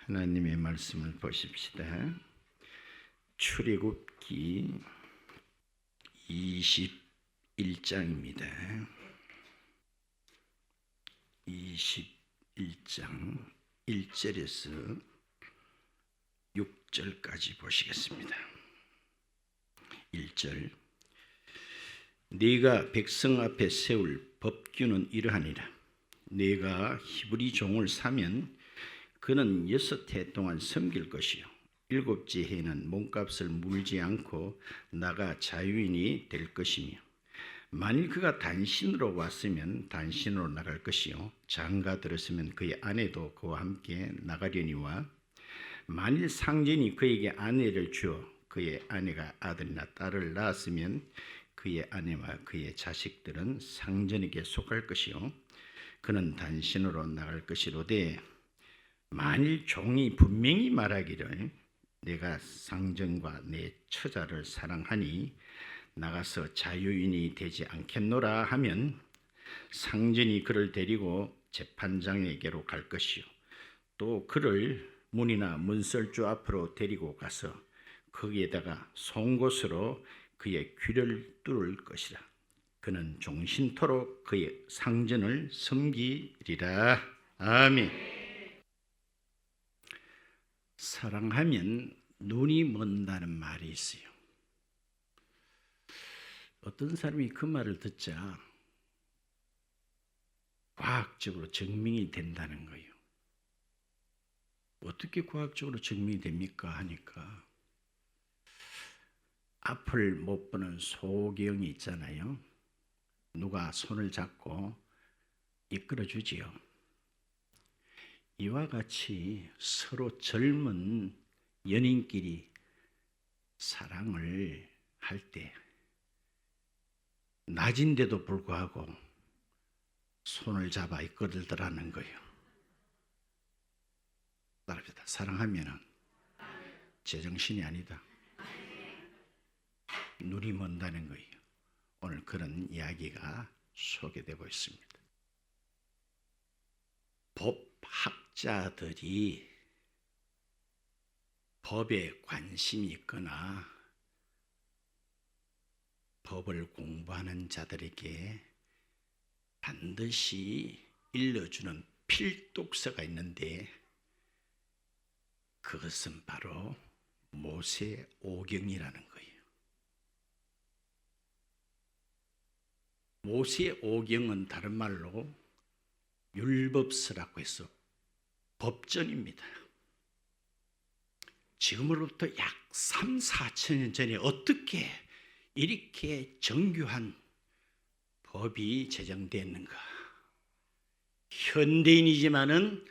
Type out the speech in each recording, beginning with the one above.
하나님의 말씀을 보십시다. 출애굽기 21장입니다. 21장 1절에서 6절까지 보시겠습니다. 1절 네가 백성 앞에 세울 법규는 이러하니라. 네가 히브리 종을 사면 그는 6해 동안 섬길 것이요 7째 해는 몸값을 물지 않고 나가 자유인이 될 것이며, 만일 그가 단신으로 왔으면 단신으로 나갈 것이요 장가 들었으면 그의 아내도 그와 함께 나가려니와, 만일 상전이 그에게 아내를 주어 그의 아내가 아들이나 딸을 낳았으면 그의 아내와 그의 자식들은 상전에게 속할 것이요 그는 단신으로 나갈 것이로되, 만일 종이 분명히 말하기를 내가 상전과 내 처자를 사랑하니 나가서 자유인이 되지 않겠노라 하면, 상전이 그를 데리고 재판장에게로 갈 것이요 또 그를 문이나 문설주 앞으로 데리고 가서 거기에다가 송곳으로 그의 귀를 뚫을 것이라. 그는 종신토록 그의 상전을 섬기리라. 아멘. 사랑하면 눈이 먼다는 말이 있어요. 어떤 사람이 그 말을 듣자 과학적으로 증명이 된다는 거예요. 어떻게 과학적으로 증명이 됩니까? 하니까 앞을 못 보는 소경이 있잖아요. 누가 손을 잡고 이끌어 주지요. 이와 같이 서로 젊은 연인끼리 사랑을 할 때 낮인데도 불구하고 손을 잡아 이끌더라는 거예요. 따라합시다. 사랑하면은 제정신이 아니다. 눈이 먼다는 거예요. 오늘 그런 이야기가 소개되고 있습니다. 법학자들이 법에 관심이 있거나 법을 공부하는 자들에게 반드시 일러주는 필독서가 있는데, 그것은 바로 모세오경이라는 거예요. 모세오경은 다른 말로 율법서라고 해서 법전입니다. 지금으로부터 약 3,4천 년 전에 어떻게 이렇게 정교한 법이 제정됐는가. 현대인이지만은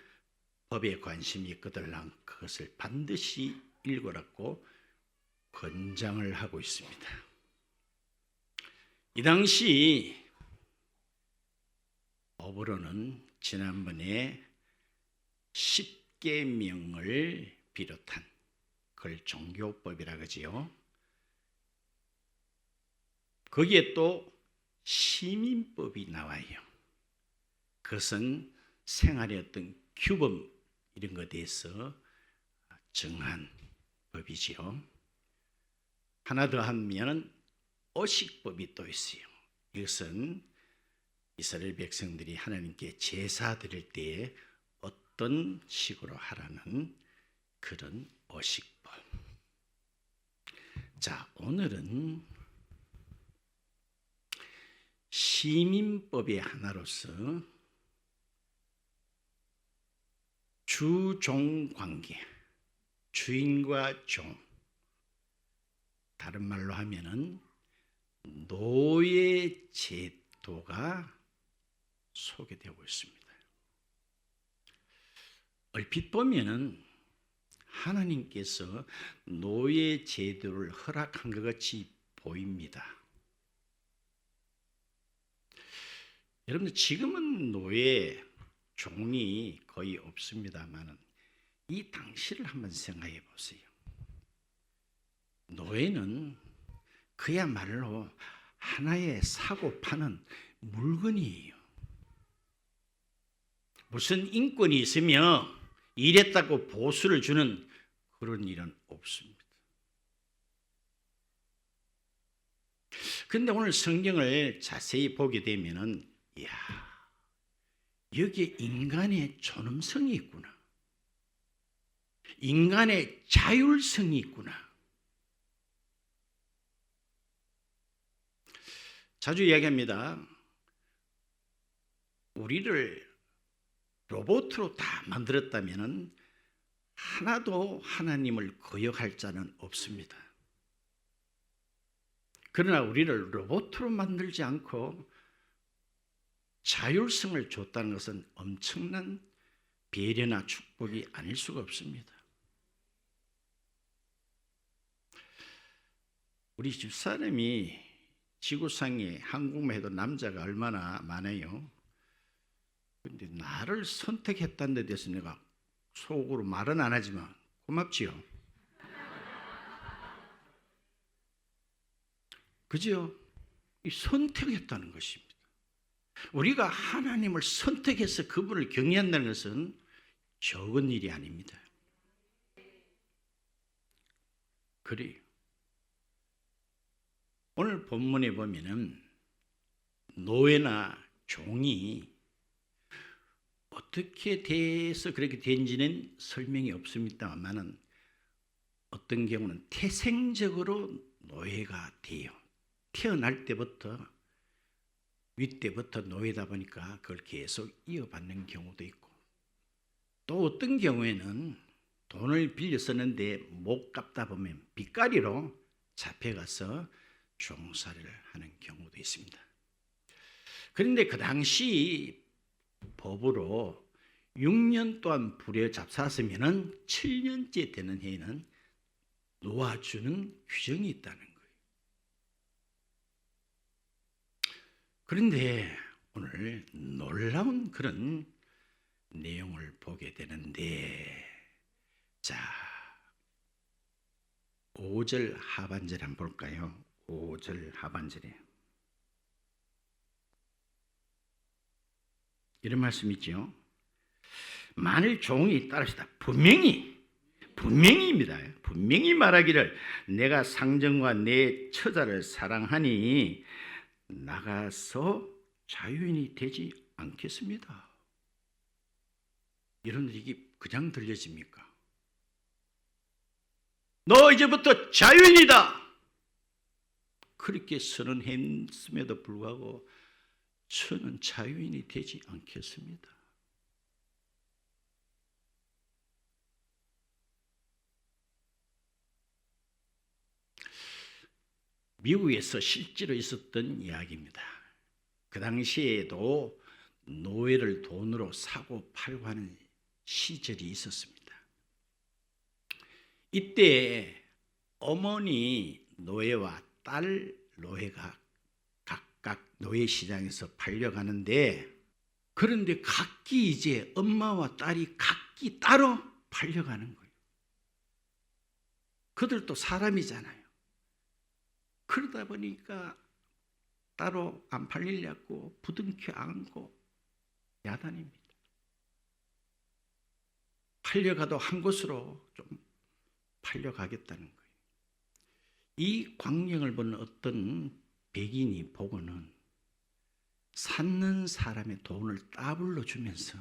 법에 관심이 있거든 그것을 반드시 읽으라고 권장을 하고 있습니다. 이 당시 법으로는 지난번에 10계명을 비롯한 그걸 종교법이라 그러지요. 거기에 또 시민법이 나와요. 그것은 생활의 어떤 규범 이런 것에 대해서 정한 법이지요. 하나 더 하면 어식법이 또 있어요. 이것은 이스라엘 백성들이 하나님께 제사 드릴 때에 어떤 식으로 하라는 그런 어식법. 자, 오늘은 시민법의 하나로서 주종관계, 주인과 종, 다른 말로 하면은 노예 제도가 소개되고 있습니다. 얼핏 보면은 하나님께서 노예 제도를 허락한 것 같이 보입니다. 여러분들 지금은 노예 종이 거의 없습니다만 이 당시를 한번 생각해 보세요. 노예는 그야말로 하나의 사고 파는 물건이에요. 무슨 인권이 있으며 일했다고 보수를 주는 그런 일은 없습니다. 그런데 오늘 성경을 자세히 보게 되면은 이야, 여기에 인간의 존엄성이 있구나. 인간의 자율성이 있구나. 자주 이야기합니다. 우리를 로봇으로 다 만들었다면 하나도 하나님을 거역할 자는 없습니다. 그러나 우리를 로봇으로 만들지 않고 자율성을 줬다는 것은 엄청난 배려나 축복이 아닐 수가 없습니다. 우리 집사람이 지구상에 한국만 해도 남자가 얼마나 많아요. 그런데 나를 선택했다는 데 대해서 내가 속으로 말은 안 하지만 고맙지요. 그죠? 이 선택했다는 것입니다. 우리가 하나님을 선택해서 그분을 경외한다는 것은 적은 일이 아닙니다. 그래요. 오늘 본문에 보면은 노예나 종이 어떻게 돼서 그렇게 된지는 설명이 없습니다만은 어떤 경우는 태생적으로 노예가 돼요. 태어날 때부터 윗때부터 노예다 보니까 그걸 계속 이어받는 경우도 있고, 또 어떤 경우에는 돈을 빌려 썼는데 못 갚다 보면 빚가리로 잡혀가서 종살이를 하는 경우도 있습니다. 그런데 그 당시 법으로 6년 동안 불에 잡쌌으면 7년째 되는 해에는 놓아주는 규정이 있다는 거예요. 그런데 오늘 놀라운 그런 내용을 보게 되는데, 자, 5절 하반절 한번 볼까요? 5절 하반절에 이런 말씀 있죠. 만일 종이 따르시다, 분명히입니다. 분명히 말하기를 내가 상전과 내 처자를 사랑하니 나가서 자유인이 되지 않겠습니다. 여러분들 이게 그냥 들려집니까? 너 이제부터 자유인이다. 그렇게 선언했음에도 불구하고 저는 자유인이 되지 않겠습니다. 미국에서 실제로 있었던 이야기입니다. 그 당시에도 노예를 돈으로 사고 팔고 하는 시절이 있었습니다. 이때 어머니 노예와 딸 노예가 각각 노예 시장에서 팔려가는데, 그런데 각기 이제 엄마와 딸이 각기 따로 팔려가는 거예요. 그들도 사람이잖아요. 그러다 보니까 따로 안 팔리려고 부둥켜 안고 야단입니다. 팔려가도 한 곳으로 좀 팔려가겠다는 거예요. 이 광경을 본 어떤 백인이 보고는 샀는 사람의 돈을 따블로 주면서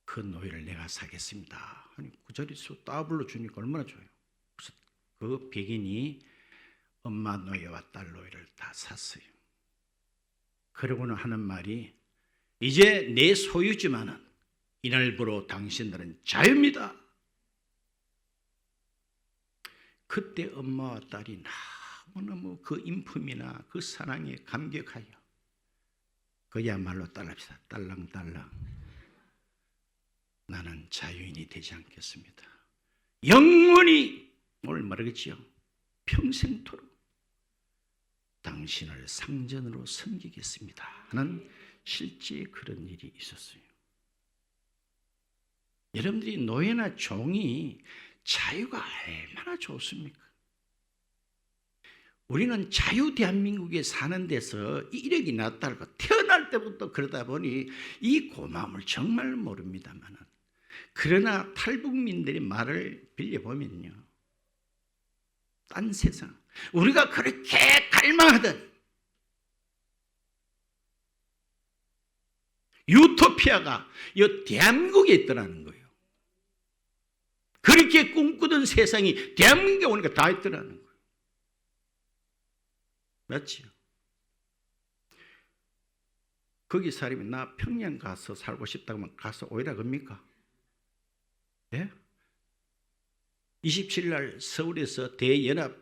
그 노예를 내가 사겠습니다. 아니, 그 자리에서 따블로 주니까 얼마나 좋아요. 그래서 그 백인이 엄마 노예와 딸 노예를 다 샀어요. 그러고는 하는 말이, 이제 내 소유지만은 이날부로 당신들은 자유입니다. 그때 엄마와 딸이 너무너무 그 인품이나 그 사랑에 감격하여 그야말로 딸랍시다. 딸랑딸랑 나는 자유인이 되지 않겠습니다. 영원히, 오늘 말하겠지요, 평생토록 당신을 상전으로 섬기겠습니다 하는 실제 그런 일이 있었어요. 여러분들이 노예나 종이 자유가 얼마나 좋습니까? 우리는 자유 대한민국에 사는 데서 이력이 났다고 태어날 때부터 그러다 보니 이 고마움을 정말 모릅니다만, 그러나 탈북민들의 말을 빌려보면요, 딴 세상, 우리가 그렇게 갈망하던 유토피아가 이 대한민국에 있더라는 거예요. 그렇게 꿈꾸던 세상이 대한민국에 오니까 다 있더라는 거예요. 맞지요? 거기 사람이 나 평양 가서 살고 싶다고 하면 가서 오히려 겁니까? 예? 27일 날 서울에서 대연합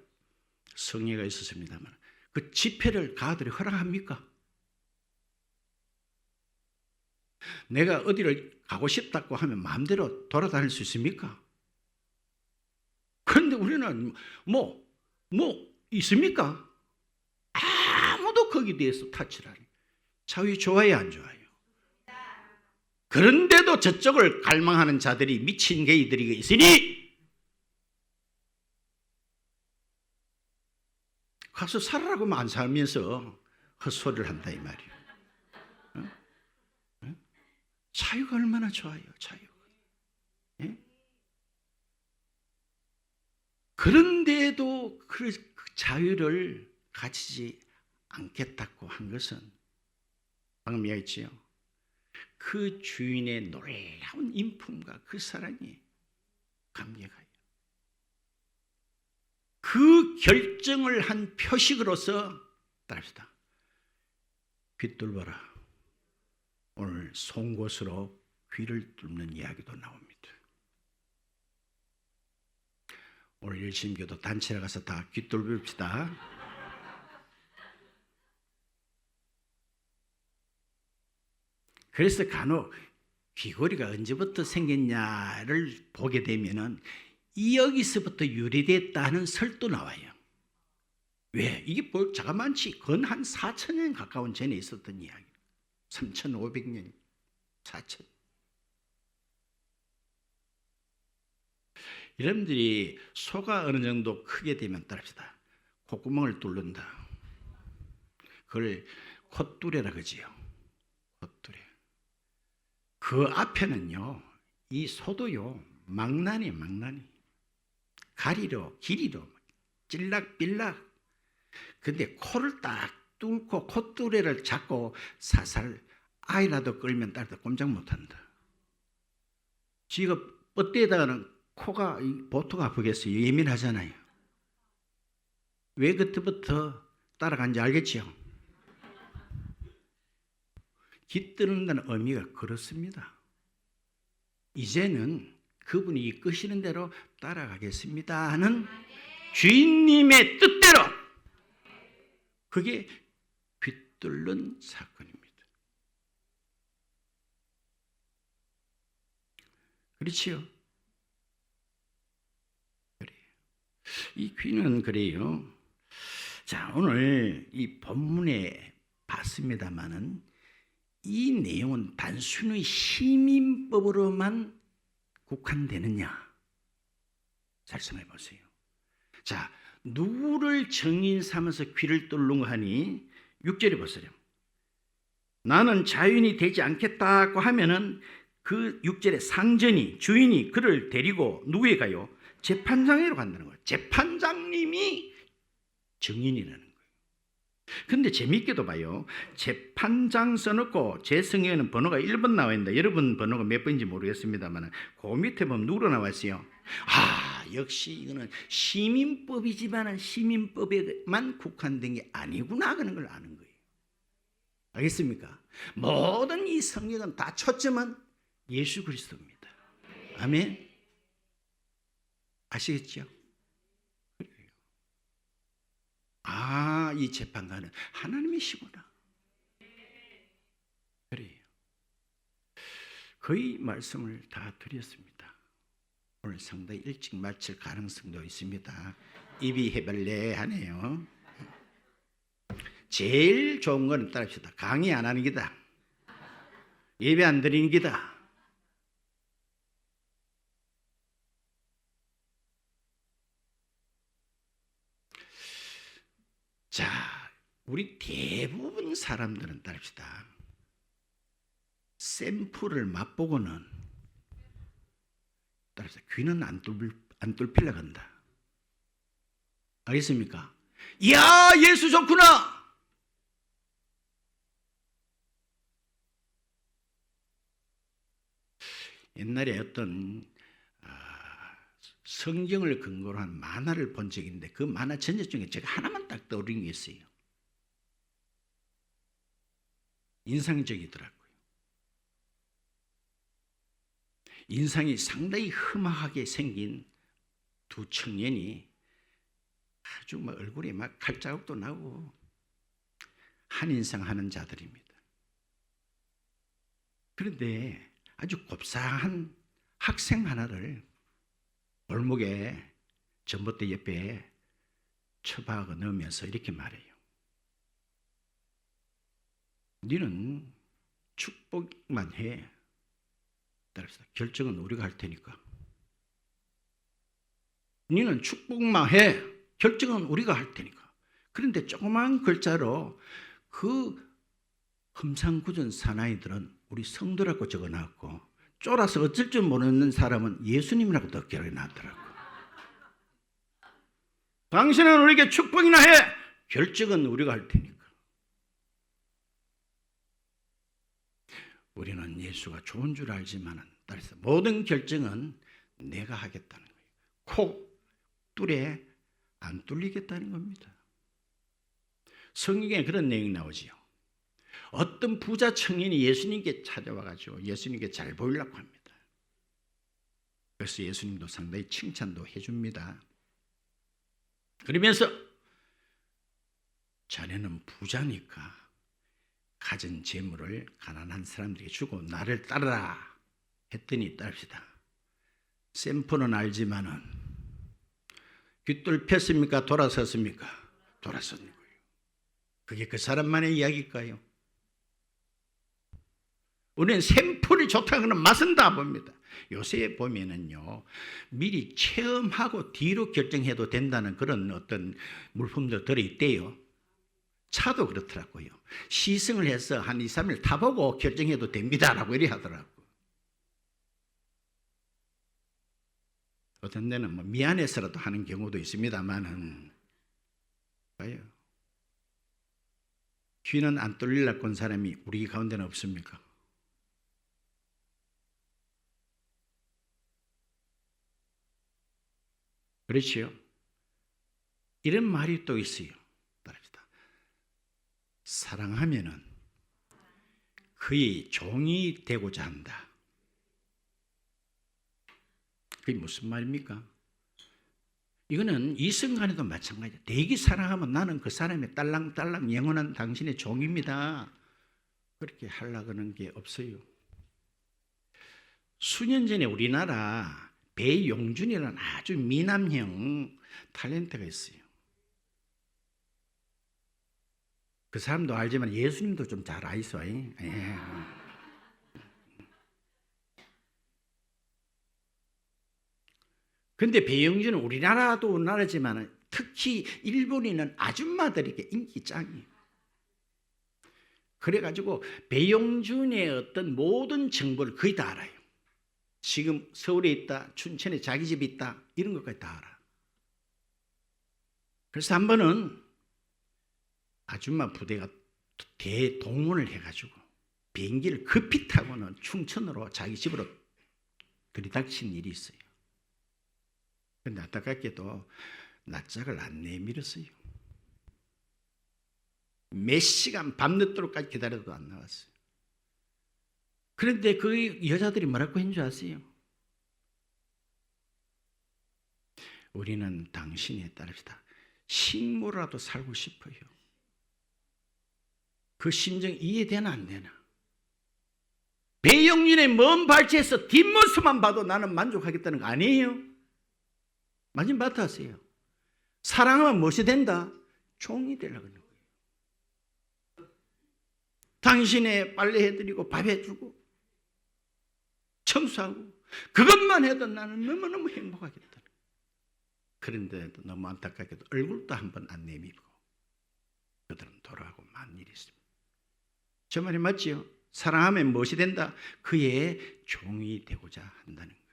성회가 있었습니다만 그 집회를 가들이 허락합니까? 내가 어디를 가고 싶다고 하면 마음대로 돌아다닐 수 있습니까? 그런데 우리는 뭐 있습니까? 아무도 거기에 대해서 타치를 안 해요. 자유 좋아요, 안 좋아요? 그런데도 저쪽을 갈망하는 자들이 미친 게이들이 있으니 가서 살아라고 하면 안 살면서 헛소리를 한다 이 말이에요. 어? 자유가 얼마나 좋아요, 자유가. 예? 그런데도 그 자유를 가지지 않겠다고 한 것은 방금 이야기했지요. 그 주인의 놀라운 인품과 그 사랑이 감격하여 그 결정을 한 표식으로서 따릅시다. 귀뚫어라. 오늘 송곳으로 귀를 뚫는 이야기도 나옵니다. 오늘 열심기도 단체에 가서 다 귀뚫읍시다. 그래서 간혹 귀걸이가 언제부터 생겼냐를 보게 되면은 여기서부터 유래됐다는 설도 나와요. 왜? 이게 뭐 자그만치 건 한 4,000년 가까운 전에 있었던 이야기. 3,500년, 4,000. 여러분들이 소가 어느 정도 크게 되면 따릅시다. 콧구멍을 뚫는다. 그걸 콧뚜레라 그러지요. 콧뚜레. 그 앞에는요, 이 소도요, 망나니. 가리로, 길이로, 찔락빌락. 근데 코를 딱 뚫고 콧뚜레를 잡고 사살 아이라도 끌면 딸도 꼼짝 못한다. 지가 뻗대다가는 코가 보통 아프겠어요. 예민하잖아요. 왜 그때부터 따라간지 알겠죠? 깃드는다는 의미가 그렇습니다. 이제는 그분이 이끄시는 대로 따라가겠습니다 하는 주인님의 뜻대로, 그게 귀뚫는 사건입니다. 그렇지요? 그래요. 이 귀는 그래요. 자, 오늘 이 본문에 봤습니다마는 이 내용은 단순히 시민법으로만 국한되느냐? 잘 생각해 보세요. 자, 누구를 정인 삼아서 귀를 뚫는 거 하니 6절에 보세요. 나는 자유인이 되지 않겠다고 하면은 그 6절에 상전이, 주인이 그를 데리고 누구에 가요? 재판장으로 간다는 거예요. 재판장님이 정인이라는 거예요. 근데 재미있게도 봐요. 재판장 써놓고 제 성경에는 번호가 1번 나와 있는데 여러분 번호가 몇 번인지 모르겠습니다만 그 밑에 보면 누구로 나와 있어요? 역시 이거는 시민법이지만 시민법에만 국한된 게 아니구나 그런 걸 아는 거예요. 알겠습니까? 모든 이 성경은 다 초점은 예수 그리스도입니다. 아멘. 아시겠죠? 이 재판관은 하나님이시구나. 그래요. 거의 말씀을 다 드렸습니다. 오늘 상당히 일찍 마칠 가능성도 있습니다. 입이 해발레하네요. 제일 좋은 건 따릅시다. 강의 안 하는 기다. 예배 안 드리는 기다. 자, 우리 대부분 사람들은 따릅시다. 샘플을 맛보고는 따라서 귀는 안 뚫히려 한다. 알겠습니까? 이야, 예수 좋구나. 옛날에 어떤 성경을 근거로 한 만화를 본 적이 있는데 그 만화 전체 중에 제가 하나만 딱 떠오르는 게 있어요. 인상적이더라고요. 인상이 상당히 흠하게 생긴 두 청년이 아주 얼굴에 막 칼자국도 나고 한인상하는 자들입니다. 그런데 아주 곱상한 학생 하나를 골목에 전봇대 옆에 처박아 넣으면서 이렇게 말해요. 너는 축복만 해. 따라서 결정은 우리가 할 테니까. 너는 축복만 해. 결정은 우리가 할 테니까. 그런데 조그만 글자로 그 험상궂은 사나이들은 우리 성도라고 적어놨고 쫄아서 어쩔 줄 모르는 사람은 예수님이라고 또 적어놨더라고. 당신은 우리에게 축복이나 해. 결정은 우리가 할 테니까. 우리는 예수가 좋은 줄 알지만 따라서 모든 결정은 내가 하겠다는 거예요. 코 뚫에 안 뚫리겠다는 겁니다. 성경에 그런 내용이 나오지요. 어떤 부자 청년이 예수님께 찾아와가지고 예수님께 잘 보이려고 합니다. 그래서 예수님도 상당히 칭찬도 해줍니다. 그러면서 자네는 부자니까 가진 재물을 가난한 사람들에게 주고 나를 따르라 했더니 따릅시다. 샘플은 알지만은 귀뚫렸습니까? 돌아섰습니까? 돌아섰는 거예요. 그게 그 사람만의 이야기일까요? 우리는 샘플이 좋다는 맛은 다 봅니다. 요새 보면은요, 미리 체험하고 뒤로 결정해도 된다는 그런 어떤 물품도 들어있대요. 차도 그렇더라고요. 시승을 해서 한 2, 3일 타보고 결정해도 됩니다라고 이래 하더라고요. 어떤 데는 뭐 미안해서라도 하는 경우도 있습니다만은, 봐요. 귀는 안 뚫리려고 한 사람이 우리 가운데는 없습니까? 그렇지요? 이런 말이 또 있어요. 사랑하면은 그의 종이 되고자 한다. 그게 무슨 말입니까? 이거는 이성간에도 마찬가지야. 되게 사랑하면 나는 그 사람의 딸랑딸랑 영원한 당신의 종입니다. 그렇게 하려고 하는 게 없어요. 수년 전에 우리나라 배용준이라는 아주 미남형 탤런트가 있어요. 그 사람도 알지만 예수님도 좀 잘 아이소. 그런데 배용준은 우리나라도 우리나라지만 특히 일본인은 아줌마들에게 인기 짱이에요. 그래가지고 배용준의 어떤 모든 정보를 거의 다 알아요. 지금 서울에 있다, 춘천에 자기 집이 있다, 이런 것까지 다 알아. 그래서 한 번은 아줌마 부대가 대동원을 해가지고 비행기를 급히 타고는 충천으로 자기 집으로 들이닥친 일이 있어요. 그런데 안타깝게도 낯짝을 안 내밀었어요. 몇 시간 밤늦도록까지 기다려도 안 나왔어요. 그런데 그 여자들이 뭐라고 했는 줄 아세요? 우리는 당신에 따릅시다. 식모라도 살고 싶어요. 그 심정 이해되나 안 되나? 배용준의 먼 발치에서 뒷모습만 봐도 나는 만족하겠다는 거 아니에요? 맞으면 맡아하세요. 사랑하면 무엇이 된다? 종이 되려고 하는 거예요. 당신의 빨래 해드리고 밥 해주고 청소하고 그것만 해도 나는 너무너무 행복하겠다. 그런데도 너무 안타깝게도 얼굴도 한번 안 내밀고 그들은 돌아가고 만 일이 있습니다. 저 말이 맞지요? 사랑하면 무엇이 된다? 그의 종이 되고자 한다는 거예요.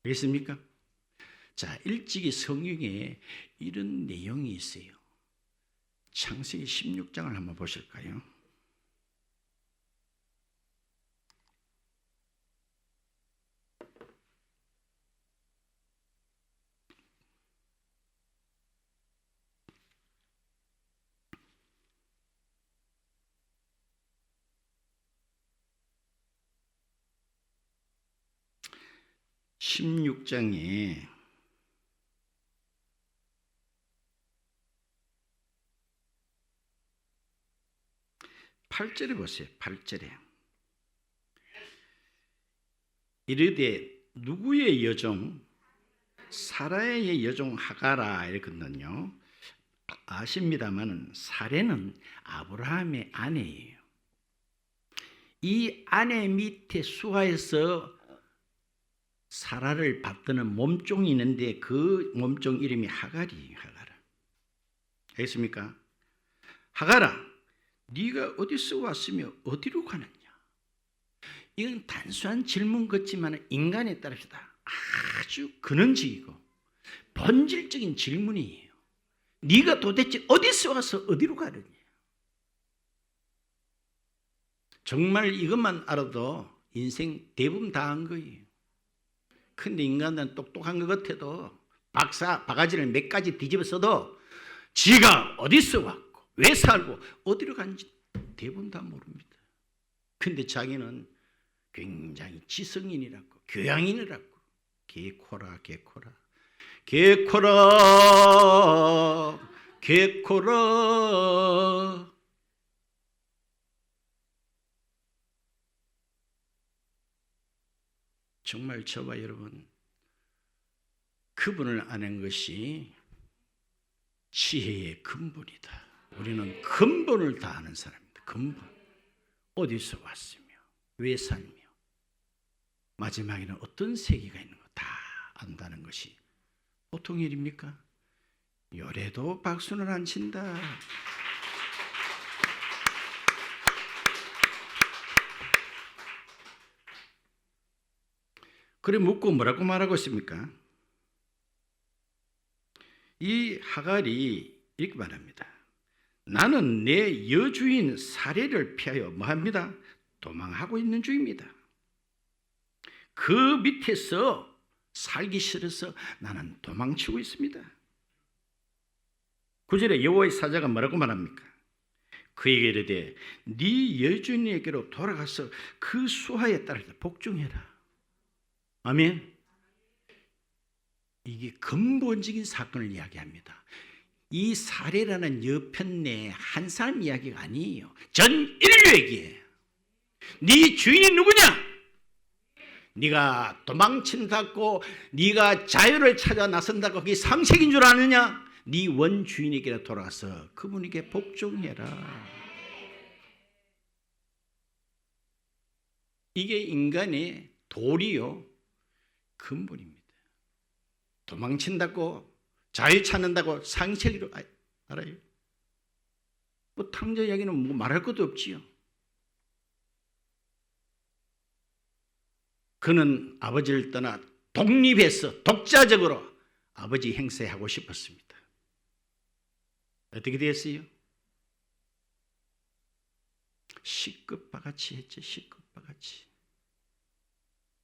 알겠습니까? 자, 일찍이 성경에 이런 내용이 있어요. 창세기 16장을 한번 보실까요? (16장에) 8절에 보세요. 8절에 이르되 누구의 여종? 사라의 여종 하가라. 이랬거든요. 아십니다만 사례는 아브라함의 아내예요. 이 아내 밑에 수하에서 사라를 받드는 몸종이 있는데 그 몸종 이름이 하갈이에요. 하갈아. 알겠습니까? 하갈아, 네가 어디서 왔으며 어디로 가느냐? 이건 단순한 질문 같지만 인간에 따라서 아주 근원적이고 본질적인 질문이에요. 네가 도대체 어디서 와서 어디로 가느냐? 정말 이것만 알아도 인생 대부분 다 한 거예요. 근데 인간은 똑똑한 것 같아도 바가지를 몇 가지 뒤집어 써도 지가 어디서 왔고 왜 살고 어디로 간지 대부분 다 모릅니다. 근데 자기는 굉장히 지성인이라고 교양인이라고 개코라 개코라 개코라 개코라. 정말 저와 여러분 그분을 아는 것이 지혜의 근본이다. 우리는 근본을 다 아는 사람입니다. 근본. 어디서 왔으며 왜 살며 마지막에는 어떤 세계가 있는 거 다 안다는 것이 보통 일입니까? 요래도 박수는 안 친다. 그래 묻고 뭐라고 말하고 있습니까? 이 하갈이 이렇게 말합니다. 나는 내 여주인 사례를 피하여 뭐합니다? 도망하고 있는 중입니다. 그 밑에서 살기 싫어서 나는 도망치고 있습니다. 9절에 여호와의 사자가 뭐라고 말합니까? 그에게 이르되 네 여주인에게로 돌아가서 그 수하에 따라서 복종해라. 아멘. 이게 근본적인 사건을 이야기합니다. 이 사례라는 여편내 한 사람 이야기가 아니에요. 전 인류에게 네 주인이 누구냐? 네가 도망친다고 네가 자유를 찾아 나선다고 그게 상식인 줄 아느냐? 네 원주인에게 돌아가서 그분에게 복종해라. 이게 인간의 도리요 근본입니다. 도망친다고 자유 찾는다고 상식으로 알아요? 뭐 탕자 이야기는 뭐 말할 것도 없지요. 그는 아버지를 떠나 독립해서 독자적으로 아버지 행세하고 싶었습니다. 어떻게 됐어요? 시급바같이 했죠. 시급바같이.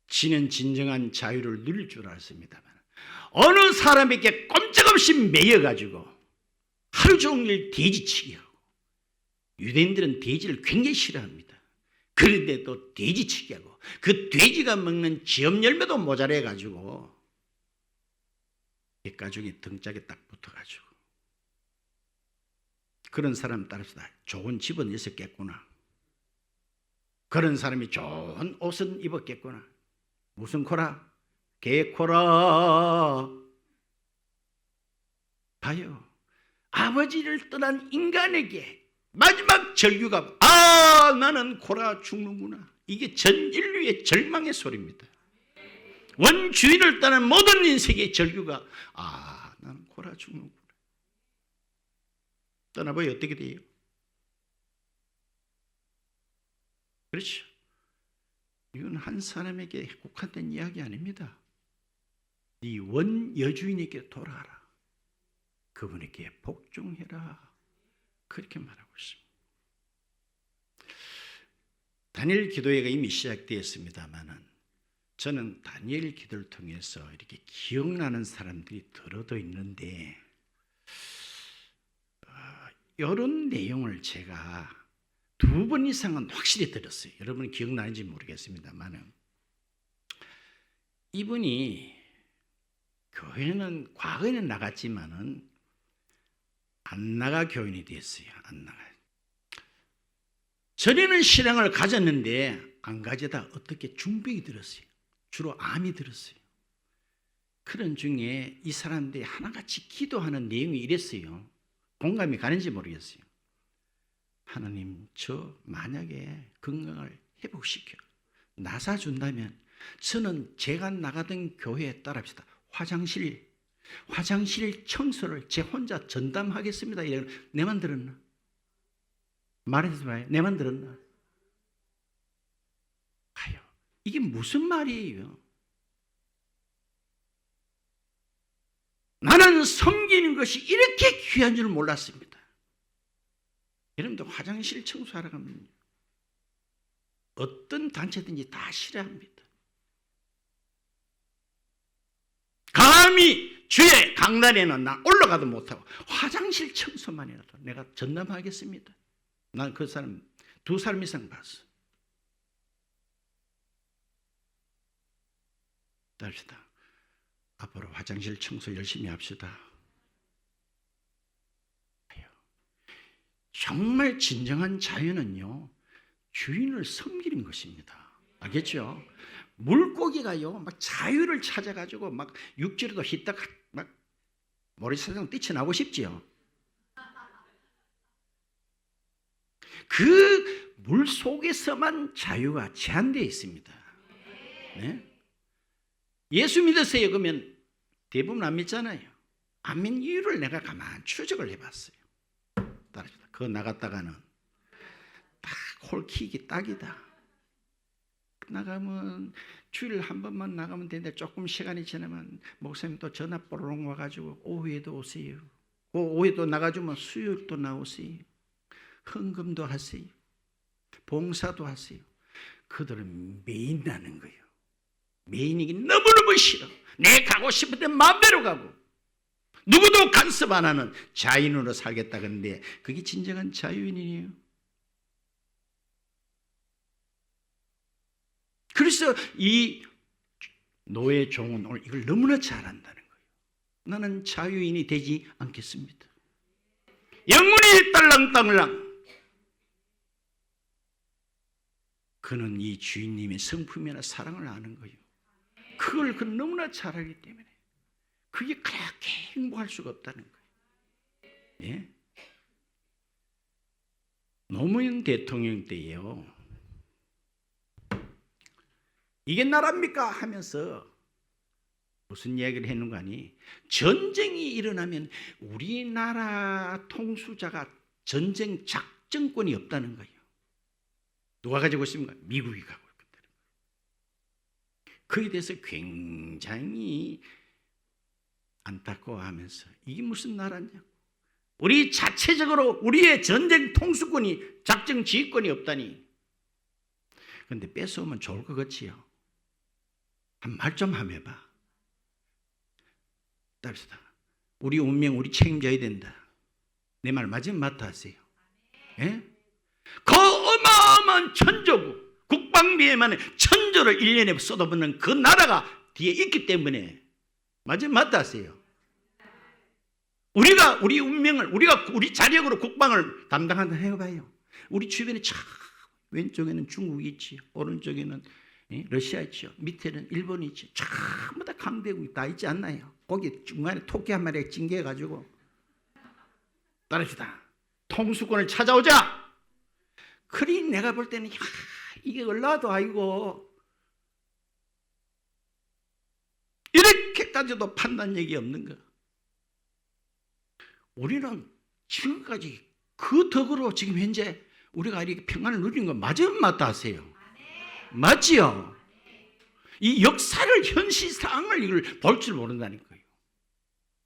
지는 진정한 자유를 누릴 줄 알았습니다만 어느 사람에게 꼼짝없이 매여가지고 하루 종일 돼지치기 하고, 유대인들은 돼지를 굉장히 싫어합니다. 그런데 또 돼지치기 하고 그 돼지가 먹는 지엄 열매도 모자라가지고 객가죽이 등짝에 딱 붙어가지고 그런 사람 따라서 다 좋은 집은 있었겠구나. 그런 사람이 좋은 옷은 입었겠구나. 무슨 코라? 개코라. 봐요. 아버지를 떠난 인간에게 마지막 절규가 나는 코라 죽는구나. 이게 전 인류의 절망의 소리입니다. 원주인을 떠난 모든 인생의 절규가 나는 코라 죽는구나. 떠나봐야 어떻게 돼요? 그렇죠. 이건 한 사람에게 국한된 이야기 아닙니다. 네 원 여주인에게 돌아가라. 그분에게 복종해라. 그렇게 말하고 있습니다. 다니엘 기도회가 이미 시작되었습니다마는 저는 다니엘 기도를 통해서 이렇게 기억나는 사람들이 들어도 있는데 이런 내용을 제가 2번 이상은 확실히 들었어요. 여러분 기억나는지 모르겠습니다만 이분이 교회는 과거에는 나갔지만은 안 나가 교인이 됐어요. 안 나가. 전에는 신앙을 가졌는데 안 가져다 어떻게 중병이 들었어요. 주로 암이 들었어요. 그런 중에 이 사람들이 하나같이 기도하는 내용이 이랬어요. 공감이 가는지 모르겠어요. 하나님, 저 만약에 건강을 회복시켜 나사준다면 저는 제가 나가던 교회에 따라합시다. 화장실 청소를 제 혼자 전담하겠습니다. 이런 내만 들었나? 말해서 봐요. 내만 들었나? 가요. 이게 무슨 말이에요? 나는 섬기는 것이 이렇게 귀한 줄 몰랐습니다. 여러분들 화장실 청소하러 가면 어떤 단체든지 다 싫어합니다. 감히 주의 강단에는 나 올라가도 못하고 화장실 청소만이라도 내가 전담하겠습니다. 난 그 사람 2사람 이상 봤어. 따릅시다. 앞으로 화장실 청소 열심히 합시다. 정말 진정한 자유는요, 주인을 섬기는 것입니다. 알겠죠? 물고기가요, 막 자유를 찾아가지고 막 육지로도 히딱 막 모래사장 뛰쳐나오고 싶지요. 그 물 속에서만 자유가 제한되어 있습니다. 네? 예수 믿으세요? 그러면 대부분 안 믿잖아요. 안 믿는 이유를 내가 가만 추적을 해봤어요. 따라합시다. 그거 나갔다가는 딱 홀키기 딱이다. 나가면 주일 한 번만 나가면 되는데 조금 시간이 지나면 목사님 또 전화 뽀로롱 와가지고 오후에도 오세요. 오후에도 나가주면 수요일도 나오세요. 헌금도 하세요. 봉사도 하세요. 그들은 매인나는 거예요. 매인이기 너무너무 싫어. 내 가고 싶을 때 마음대로 가고 누구도 간섭 안 하는 자유인으로 살겠다 그러는데 그게 진정한 자유인이에요. 그래서 이 노예 종은 오늘 이걸 너무나 잘한다는 거예요. 나는 자유인이 되지 않겠습니다. 영혼이 딸랑딸랑. 그는 이 주인님의 성품이나 사랑을 아는 거예요. 그걸 그는 너무나 잘하기 때문에 그게 그렇게 행복할 수가 없다는 거예요. 예? 노무현 대통령 때예요. 이게 나라입니까? 하면서 무슨 이야기를 했는가 하니 전쟁이 일어나면 우리나라 통수자가 전쟁 작전권이 없다는 거예요. 누가 가지고 있습니까? 미국이 가지고 있다는 거예요. 그에 대해서 굉장히 안타까워하면서 이게 무슨 나라냐? 우리 자체적으로 우리의 전쟁 통수권이 작전 지휘권이 없다니. 그런데 뺏어오면 좋을 것 같지요? 한 말 좀 하면 해봐. 답시다. 우리 운명 우리 책임져야 된다. 내 말 맞으면 맞다 하세요. 예? 그 어마어마한 천조국 국방비에만 천조를 1년에 쏟아붓는 그 나라가 뒤에 있기 때문에 맞으면 맞다 하세요. 우리가 우리 운명을 우리가 우리 자력으로 국방을 담당한다 해봐요. 우리 주변에 참 왼쪽에는 중국이 있지, 오른쪽에는 러시아 있죠, 밑에는 일본이 있죠. 전부 다 강대국이 다 있지 않나요? 거기 중간에 토끼 한 마리가 찡겨가지고 따릅시다. 통수권을 찾아오자. 그리 내가 볼 때는 이게 얼라도 아니고 이렇게까지도 판단력이 없는 거. 우리는 지금까지 그 덕으로 지금 현재 우리가 이렇게 평안을 누리는 거 맞으면 맞다 하세요. 맞지요? 이 역사를, 현실 상황을 이걸 볼 줄 모른다는 거예요.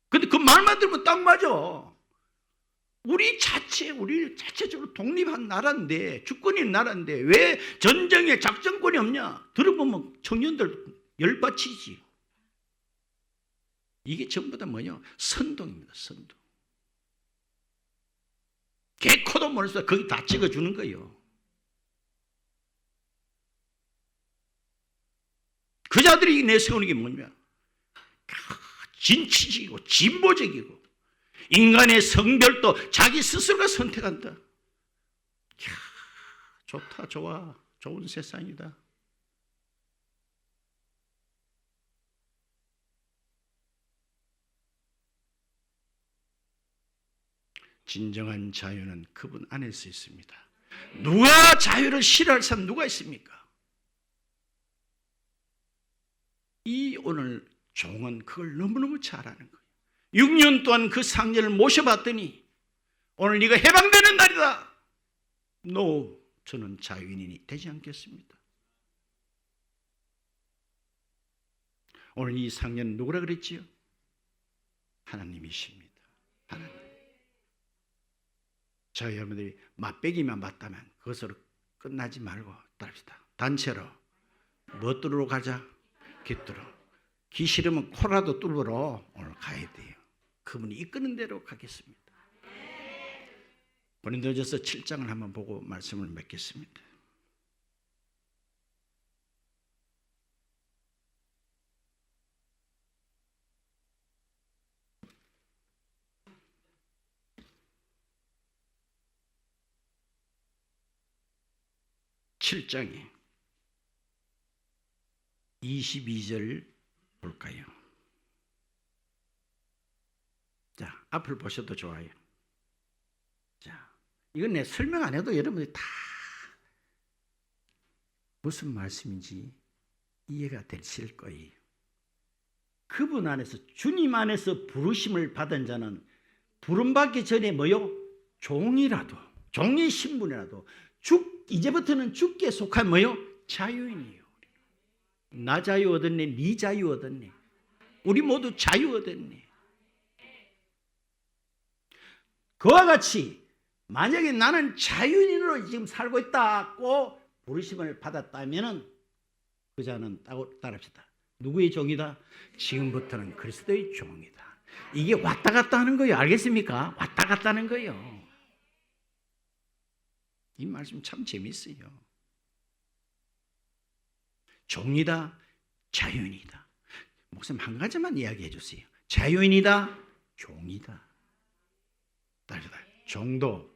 근데 그 말만 들으면 딱 맞아. 우리 자체적으로 독립한 나라인데, 주권이 있는 나라인데 왜 전쟁에 작전권이 없냐? 들어보면 청년들 열받치지. 이게 전부 다 뭐냐? 선동입니다. 선동. 개코도 모르면서 거기 다 찍어주는 거예요. 그 자들이 내세우는 게 뭐냐? 진취적이고 진보적이고 인간의 성별도 자기 스스로가 선택한다. 이야, 좋다, 좋아, 좋은 세상이다. 진정한 자유는 그분 안에서 있습니다. 누가 자유를 싫어할 사람 누가 있습니까? 이 오늘 종은 그걸 너무너무 잘 아는 거예요. 6년 동안 그 상녀를 모셔봤더니 오늘 네가 해방되는 날이다. No, 저는 자유인이 되지 않겠습니다. 오늘 이 상녀는 누구라 그랬지요? 하나님이십니다. 하나님. 자, 여러분들이 맛배기만 봤다면 그것으로 끝나지 말고 따릅시다. 단체로 뭐 뚫으러 가자? 기 뚫어. 기 싫으면 코라도 뚫으러 오늘 가야 돼요. 그분이 이끄는 대로 가겠습니다. 고린도전서 7장을 한번 보고 말씀을 맺겠습니다. (7장에) 22절 볼까요? 자, 앞을 보셔도 좋아요. 자, 이건 내 설명 안 해도 여러분들이 다 무슨 말씀인지 이해가 되실 거예요. 그분 안에서, 주님 안에서 부르심을 받은 자는 부름받기 전에 뭐요? 종이라도, 종의 신분이라도 이제부터는 주께 속한 뭐요? 자유인이에요. 나 자유 얻었네, 네 자유 얻었네. 우리 모두 자유 얻었네. 그와 같이 만약에 나는 자유인으로 지금 살고 있다고 부르심을 받았다면 그 자는 따라합시다. 누구의 종이다? 지금부터는 그리스도의 종이다. 이게 왔다 갔다 하는 거예요. 알겠습니까? 왔다 갔다 하는 거예요. 이 말씀 참 재밌어요. 종이다, 자유인이다. 목사님 한 가지만 이야기해 주세요. 자유인이다, 종이다. 종도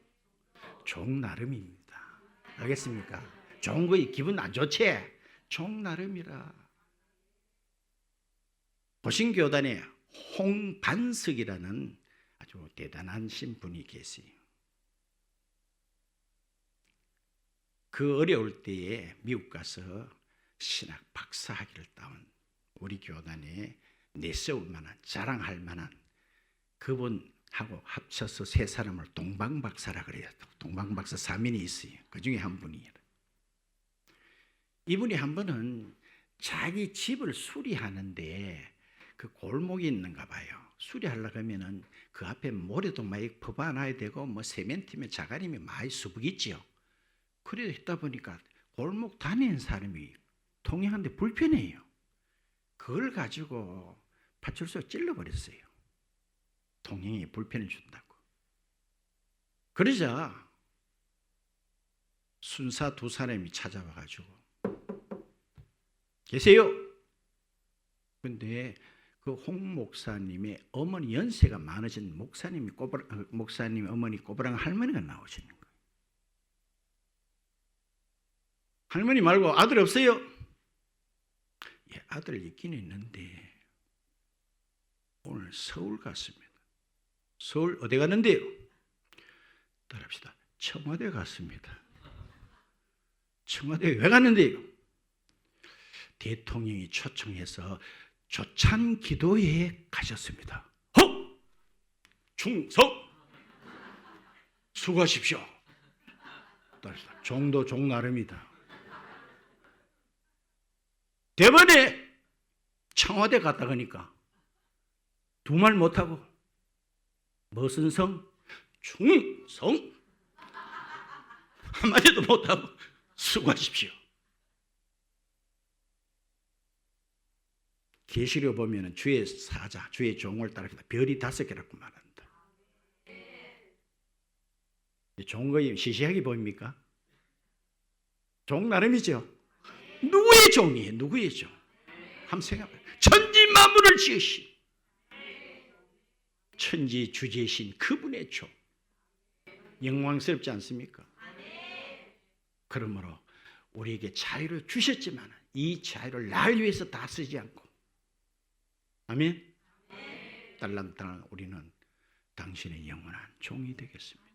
종 나름입니다. 알겠습니까? 종 거의 기분 안 좋지? 종 나름이라. 보신교단에 홍반석이라는 아주 대단하신 분이 계세요. 그 어려울 때에 미국 가서 신학 박사학위를 따온 우리 교단에 내세울 만한, 자랑할 만한, 그분하고 합쳐서 세 사람을 동방박사라 그래요. 동방박사 3인이 있어요. 그 중에 한 분이에요. 이분이 한 번은 자기 집을 수리하는데 그 골목이 있는가 봐요. 수리하려고 하면은 그 앞에 모래도 많이 퍼봐놔야 되고 뭐 세멘트면 자갈이면 많이 수북있지요. 그래 있다 보니까 골목 다니는 사람이 통행하는데 불편해요. 그걸 가지고 파출소에 찔러버렸어요. 통행에 불편을 준다고. 그러자 순사 두 사람이 찾아와가지고 계세요. 근데 그 홍 목사님의 어머니, 연세가 많으신 목사님이 어머니 꼬부랑 할머니가 나오시는 거예요. 할머니 말고 아들 없어요? 예, 아들 있긴 있는데 오늘 서울 갔습니다. 서울 어디 갔는데요? 따라합시다. 청와대 갔습니다. 청와대 왜 갔는데요? 대통령이 초청해서 조찬 기도회에 가셨습니다. 충성! 수고하십시오. 따라합시다. 종도 종 나름이다. 대번에 청와대 갔다 가니까 두 말 못하고 무슨 성? 충성. 한마디도 못하고 수고하십시오. 계시록 보면 주의 사자, 주의 종을 따라 별이 5개라고 말한다. 종거이 시시하게 보입니까? 종 나름이죠. 누구의 종이에요? 누구의 종? 한번 생각해봐요. 천지 만물을 지으신 천지 주제신 그분의 종. 영광스럽지 않습니까? 그러므로 우리에게 자유를 주셨지만 이 자유를 날 위해서 다 쓰지 않고, 아멘? 딸랑딸랑 우리는 당신의 영원한 종이 되겠습니다.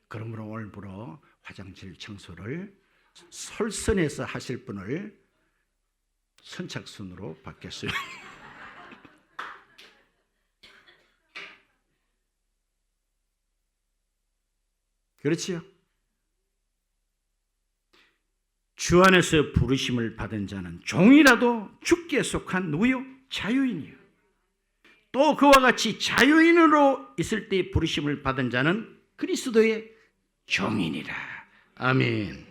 그러므로 오늘부로 화장실 청소를 설선에서 하실 분을 선착순으로 받겠어요. 그렇지요? 주 안에서 부르심을 받은 자는 종이라도 주께 속한 누구요? 자유인이요. 또 그와 같이 자유인으로 있을 때 부르심을 받은 자는 그리스도의 종이니라. 아멘.